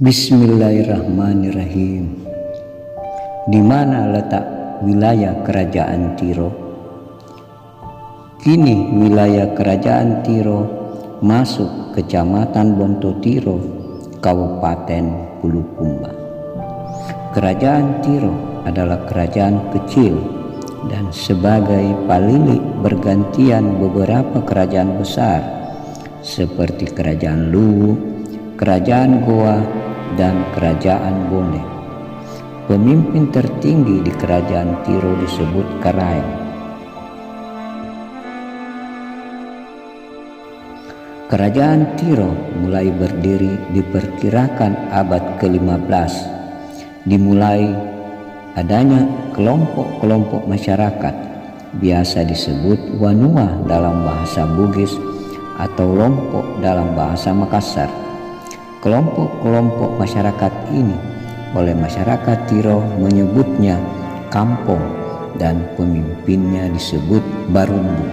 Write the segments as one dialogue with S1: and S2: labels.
S1: Bismillahirrahmanirrahim. Di mana letak wilayah kerajaan Tiro? Kini wilayah kerajaan Tiro masuk Kecamatan Bontotiro, Kabupaten Bulukumba. Kerajaan Tiro adalah kerajaan kecil dan sebagai palili bergantian beberapa kerajaan besar seperti Kerajaan Luwu, Kerajaan Goa, dan Kerajaan Bone. Pemimpin tertinggi di Kerajaan Tiro disebut Karaeng. Kerajaan Tiro mulai berdiri diperkirakan abad ke-15. Dimulai adanya kelompok-kelompok masyarakat, biasa disebut Wanua dalam bahasa Bugis atau Lompok dalam bahasa Makassar. Kelompok-kelompok masyarakat ini oleh masyarakat Tiro menyebutnya kampung dan pemimpinnya disebut Barumbu.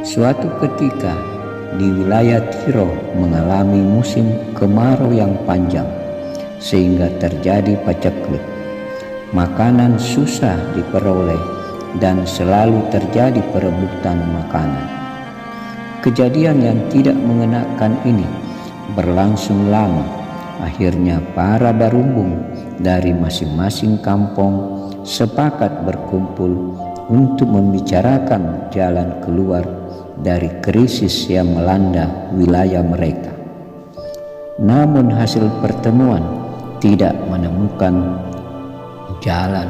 S1: Suatu ketika di wilayah Tiro mengalami musim kemarau yang panjang sehingga terjadi paceklik. Makanan susah diperoleh dan selalu terjadi perebutan makanan. Kejadian yang tidak mengenakan ini berlangsung lama. Akhirnya para barumbung dari masing-masing kampung sepakat berkumpul untuk membicarakan jalan keluar dari krisis yang melanda wilayah mereka. Namun hasil pertemuan tidak menemukan jalan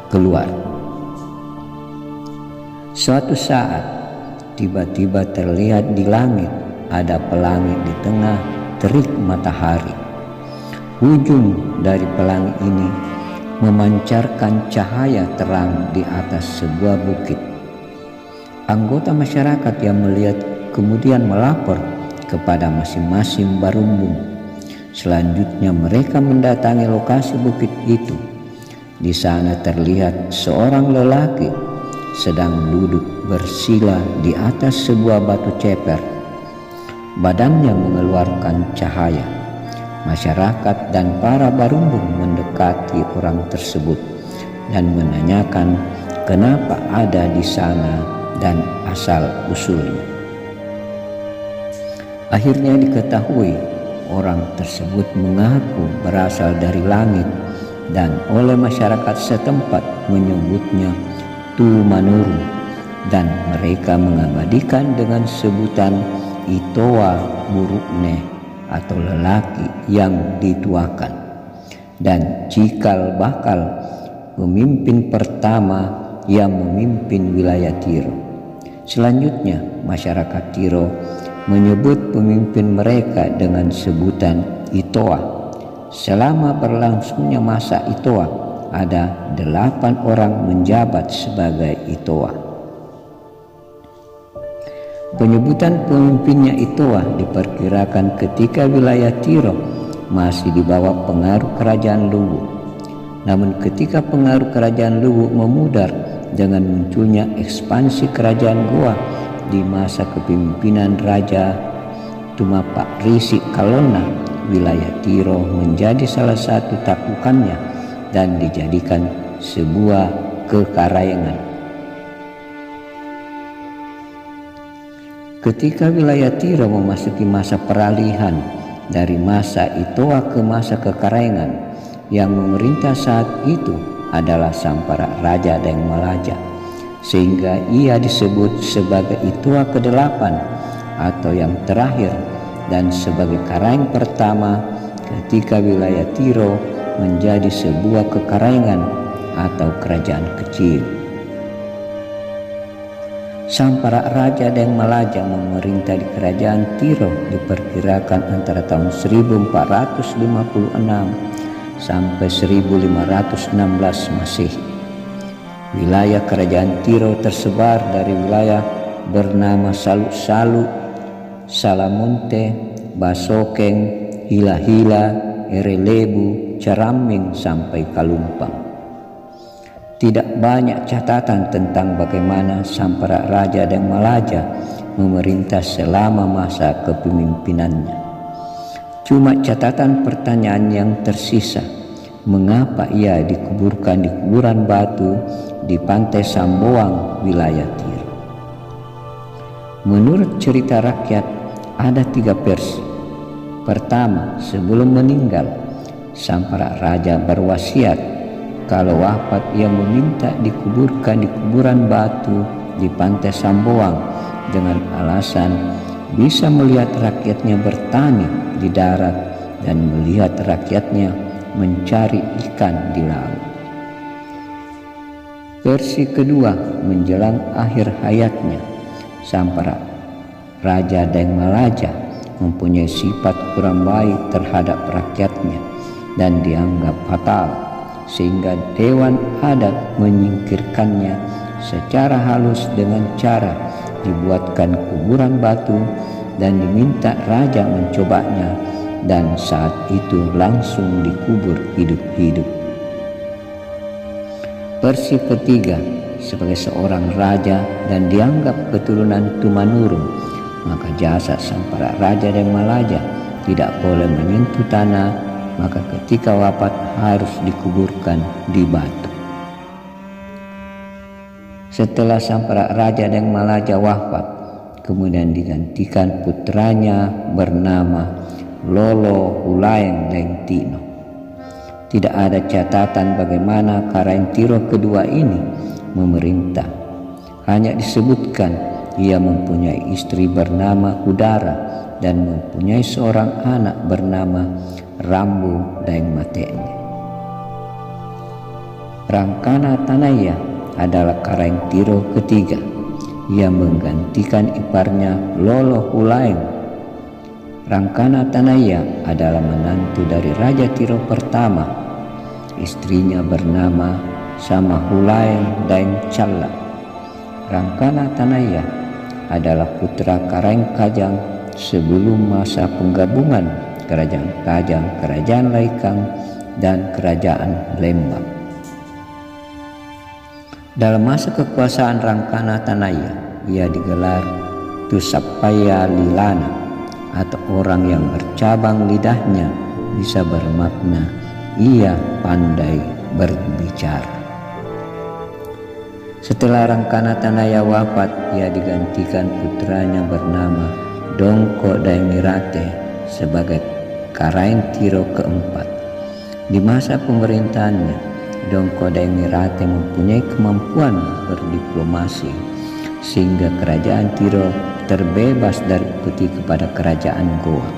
S1: keluar. Suatu saat tiba-tiba terlihat di langit ada pelangi di tengah terik matahari. Ujung dari pelangi ini memancarkan cahaya terang di atas sebuah bukit. Anggota masyarakat yang melihat kemudian melapor kepada masing-masing barumbung. Selanjutnya mereka mendatangi lokasi bukit itu. Di sana terlihat seorang lelaki sedang duduk bersila di atas sebuah batu ceper. Badannya mengeluarkan cahaya. Masyarakat dan para barumbung mendekati orang tersebut dan menanyakan kenapa ada di sana dan asal usulnya. Akhirnya diketahui orang tersebut mengaku berasal dari langit dan oleh masyarakat setempat menyebutnya Tumanuru, dan mereka mengabadikan dengan sebutan Itoa Burukne atau lelaki yang dituakan, dan cikal bakal pemimpin pertama yang memimpin wilayah Tiro. Selanjutnya masyarakat Tiro menyebut pemimpin mereka dengan sebutan Itoa. Selama berlangsungnya masa Itoa, ada 8 orang menjabat sebagai Itoa. Penyebutan pemimpinnya Itoa diperkirakan ketika wilayah Tiro masih di bawah pengaruh kerajaan Luwu. Namun ketika pengaruh kerajaan Luwu memudar dengan munculnya ekspansi kerajaan Goa di masa kepemimpinan Raja Tumapak Risi Kalona, wilayah Tiro menjadi salah satu taklukannya dan dijadikan sebuah kekaraengan. Ketika wilayah Tiro memasuki masa peralihan dari masa Itoa ke masa kekaraengan, yang memerintah saat itu adalah Sampara Raja Daeng Malaja, sehingga ia disebut sebagai Itoa ke-8 atau yang terakhir dan sebagai Karaeng pertama ketika wilayah Tiro menjadi sebuah kekaraengan atau kerajaan kecil. Sampara Raja Daeng Malaja memerintah di kerajaan Tiro diperkirakan antara tahun 1456 sampai 1516 Masehi. Wilayah kerajaan Tiro tersebar dari wilayah bernama Salu-Salu, Salamonte, Basokeng, Hila-Hila, Erelebu, Caraming sampai Kalumpang. Tidak banyak catatan tentang bagaimana Sampara Raja Daeng Malaja memerintah selama masa kepemimpinannya. Cuma catatan pertanyaan yang tersisa, mengapa ia dikuburkan di kuburan batu di pantai Samboang, wilayah Tiro? Menurut cerita rakyat ada 3 versi. Pertama, sebelum meninggal, Sampara Raja berwasiat kalau wafat ia meminta dikuburkan di kuburan batu di pantai Samboang dengan alasan bisa melihat rakyatnya bertani di darat dan melihat rakyatnya mencari ikan di laut. Versi kedua, menjelang akhir hayatnya, Sampara Raja Daeng Malaja mempunyai sifat kurang baik terhadap rakyatnya dan dianggap fatal, sehingga Dewan Adat menyingkirkannya secara halus dengan cara dibuatkan kuburan batu dan diminta raja mencobanya, dan saat itu langsung dikubur hidup-hidup. Versi ketiga, sebagai seorang raja dan dianggap keturunan Tumanurung, maka jasad Sampara Raja Daeng Malaja tidak boleh menyentuh tanah, maka ketika wafat harus dikuburkan di batu. Setelah Sampara Raja Daeng Malaja wafat, kemudian digantikan putranya bernama Lolo Hulaeng Daeng Tino. Tidak ada catatan bagaimana Karaeng Tiro kedua ini memerintah. Hanya disebutkan ia mempunyai istri bernama Udara dan mempunyai seorang anak bernama Rambu Daeng Matene. Rangkana Tanaya adalah Karaeng Tiro ketiga. Ia menggantikan iparnya Lolo Hulaeng. Rangkana Tanaya adalah menantu dari Raja Tiro pertama. Istrinya bernama Sama Hulaeng Daeng Calla. Rangkana Tanaya adalah putra Karaeng Kajang sebelum masa penggabungan Kerajaan Kajang, Kerajaan Laikang, dan Kerajaan Lembang. Dalam masa kekuasaan Rangkana Tanaya, ia digelar Tusapaya Lilana, atau orang yang bercabang lidahnya, bisa bermakna ia pandai berbicara. Setelah Rangkana Tanaya wafat, ia digantikan putranya bernama Dongko Daeng Mirate sebagai Karaeng Tiro keempat. Di masa pemerintahannya, Dongko Daeng Mirate mempunyai kemampuan berdiplomasi sehingga kerajaan Tiro terbebas dari peti kepada kerajaan Goa.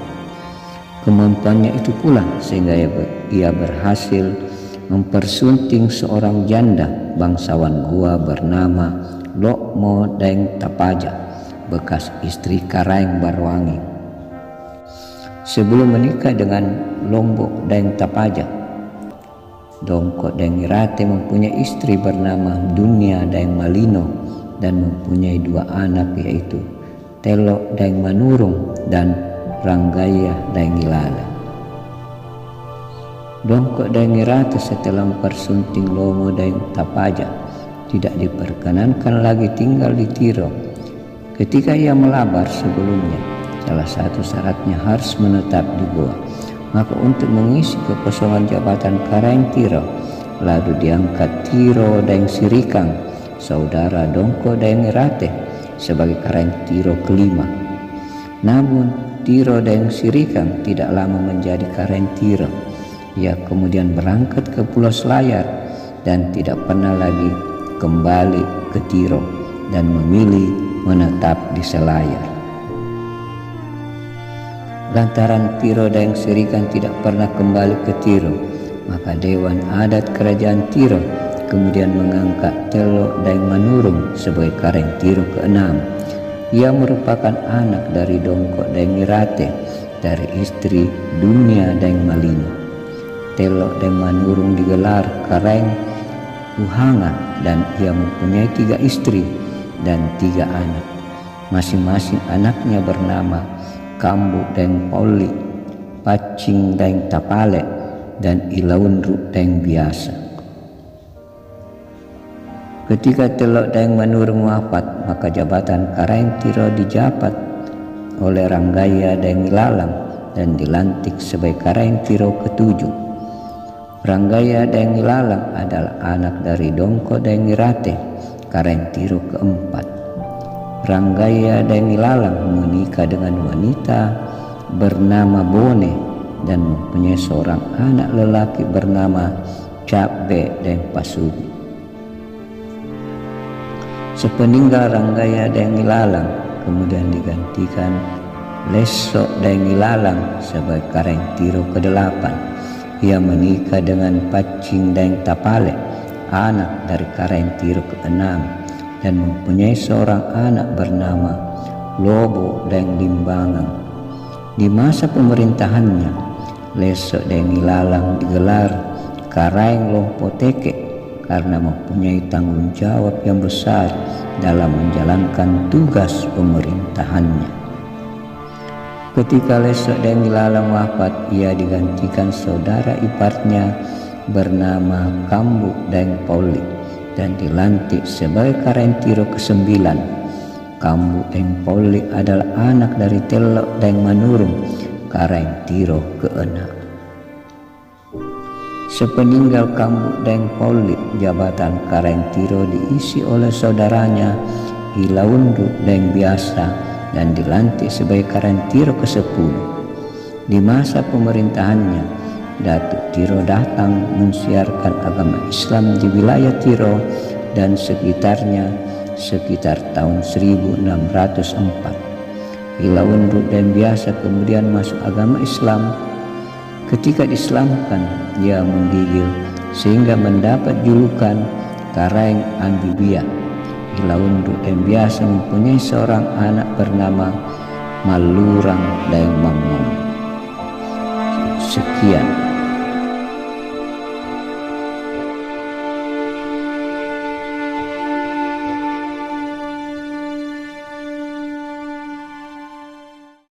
S1: Kemampuannya itu pula sehingga ia berhasil mempersunting seorang janda bangsawan Goa bernama Lokmo Daeng Tapaja, bekas istri Karaeng Barwangi. Sebelum menikah dengan Lombok Daeng Tapaja, Dongko Daeng Mirate mempunyai istri bernama Dunia Daeng Malino dan mempunyai 2 anak, yaitu Telok Daeng Manurung dan Ranggaya Daeng Ilala. Dongko Daeng Mirate setelah mempersunting Lomo Daeng Tapaja tidak diperkenankan lagi tinggal di Tiro. Ketika ia melabar sebelumnya, salah satu syaratnya harus menetap di Goa. Maka untuk mengisi kekosongan jabatan Karaeng Tiro, lalu diangkat Tiro Daeng Sirikang, saudara Dongko Daeng Mirate, sebagai Karaeng Tiro kelima. Namun Tiro Daeng Sirikang tidak lama menjadi Karaeng Tiro. Ia kemudian berangkat ke Pulau Selayar dan tidak pernah lagi kembali ke Tiro dan memilih menetap di Selayar. Lantaran Tiro Daeng Sirikang tidak pernah kembali ke Tiro, maka Dewan Adat Kerajaan Tiro kemudian mengangkat Telok Daeng Manurung sebagai Karaeng Tiro ke-6. Ia merupakan anak dari Dongko Daeng Mirate dari istri Dunia Daeng Malino. Telok Daeng Manurung digelar Karaeng Uhanga dan ia mempunyai 3 istri dan 3 anak. Masing-masing anaknya bernama Kambu Daeng Pauli, Pacing Daeng Tapale, dan Ilaunru Daeng Biasa. Ketika Telok Daeng Manurung wafat, maka jabatan Karaeng Tiro dijabat oleh Ranggaya Daeng Ilalang dan dilantik sebagai Karaeng Tiro ke-7. Ranggaya Daeng Ilalang adalah anak dari Dongko Daeng Irate, Karaeng Tiro ke-4. Ranggaya Daeng Ilalang menikah dengan wanita bernama Bone dan mempunyai seorang anak lelaki bernama Cabe Daeng Pasugi. Sepeninggal Ranggaya Daeng Ilalang, kemudian digantikan Lesso Daeng Ilalang sebagai Karaeng Tiro ke-8. Ia menikah dengan Pacing Daeng Tapale, anak dari Karaeng Tiro ke-6, dan mempunyai seorang anak bernama Lobo Daeng Limbangang. Di masa pemerintahannya, Lesso Daeng Ilalang digelar Karaeng Lompoteke karena mempunyai tanggung jawab yang besar dalam menjalankan tugas pemerintahannya. Ketika Lesso Daeng Ilalang wafat, ia digantikan saudara iparnya bernama Kambu Daeng Pauli dan dilantik sebagai Karaeng Tiro ke-9. Kambu Daeng Pauli adalah anak dari Telok Daeng Manurung, Karaeng Tiro ke-6. Sepeninggal Kambu Daeng Pauli, jabatan Karaeng Tiro diisi oleh saudaranya Ilaundu Daeng Biasa dan dilantik sebagai Karaeng Tiro ke-10. Di masa pemerintahannya, Datuk Tiro datang mensiarkan agama Islam di wilayah Tiro dan sekitarnya sekitar tahun 1604. Ilaundu Daeng Biasa kemudian masuk agama Islam. Ketika diislamkan, ia menggigil sehingga mendapat julukan Karaeng Ambibia. Ilaundu Daeng Biasa mempunyai seorang anak bernama Malurang Daeng Mamong. Sekian.